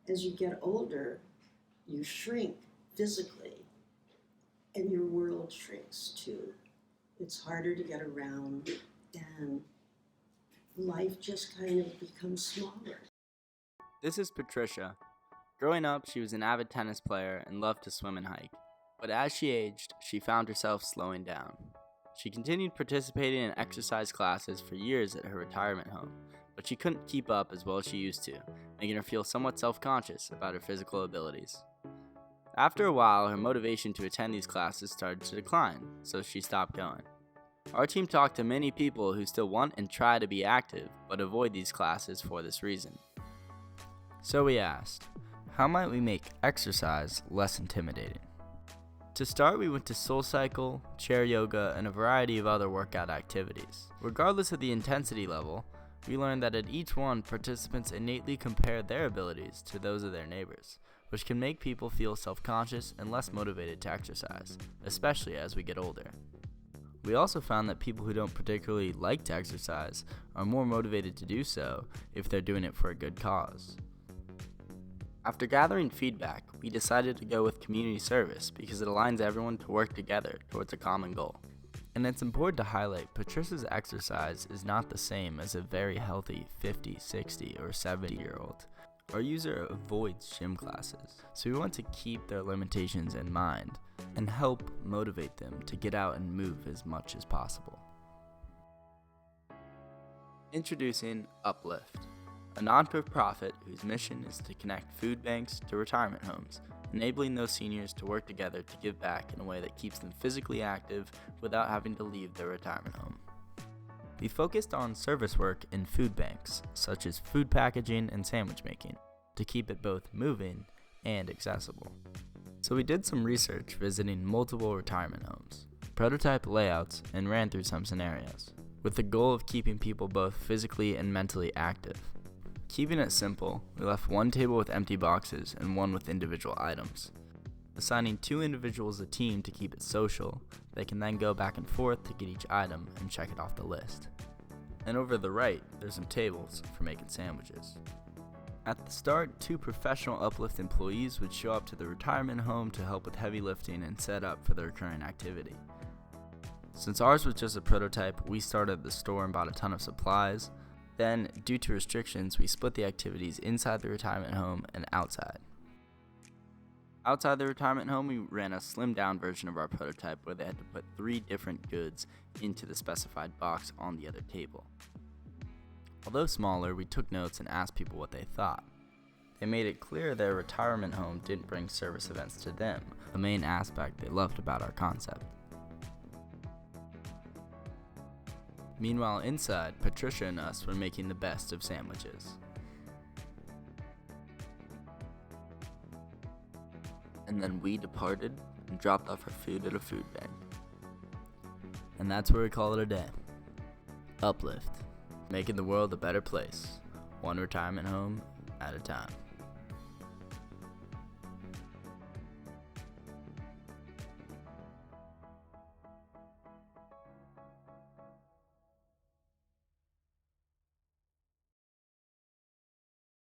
As you get older, you shrink physically, and your world shrinks too. It's harder to get around, and life just kind of becomes smaller. This is Patricia. Growing up, she was an avid tennis player and loved to swim and hike. But as she aged, she found herself slowing down. She continued participating in exercise classes for years at her retirement home, but she couldn't keep up as well as she used to, making her feel somewhat self-conscious about her physical abilities. After a while, her motivation to attend these classes started to decline, so she stopped going. Our team talked to many people who still want and try to be active, but avoid these classes for this reason. So we asked, how might we make exercise less intimidating? To start, we went to SoulCycle, chair yoga, and a variety of other workout activities. Regardless of the intensity level, we learned that at each one, participants innately compare their abilities to those of their neighbors, which can make people feel self-conscious and less motivated to exercise, especially as we get older. We also found that people who don't particularly like to exercise are more motivated to do so if they're doing it for a good cause. After gathering feedback, we decided to go with community service because it aligns everyone to work together towards a common goal. And it's important to highlight Patricia's exercise is not the same as a very healthy 50, 60, or 70-year-old. Our user avoids gym classes, so we want to keep their limitations in mind and help motivate them to get out and move as much as possible. Introducing Uplift, a non-for-profit whose mission is to connect food banks to retirement homes, enabling those seniors to work together to give back in a way that keeps them physically active without having to leave their retirement home. We focused on service work in food banks, such as food packaging and sandwich making, to keep it both moving and accessible. So we did some research visiting multiple retirement homes, prototype layouts, and ran through some scenarios, with the goal of keeping people both physically and mentally active. Keeping it simple, we left one table with empty boxes and one with individual items. Assigning 2 individuals a team to keep it social, they can then go back and forth to get each item and check it off the list. And over the right, there's some tables for making sandwiches. At the start, 2 professional Uplift employees would show up to the retirement home to help with heavy lifting and set up for the recurring activity. Since ours was just a prototype, we started at the store and bought a ton of supplies. Then, due to restrictions, we split the activities inside the retirement home and outside. Outside the retirement home, we ran a slimmed down version of our prototype where they had to put 3 different goods into the specified box on the other table. Although smaller, we took notes and asked people what they thought. They made it clear their retirement home didn't bring service events to them, the main aspect they loved about our concept. Meanwhile, inside, Patricia and us were making the best of sandwiches. And then we departed and dropped off our food at a food bank. And that's where we call it a day. Uplift, making the world a better place, one retirement home at a time.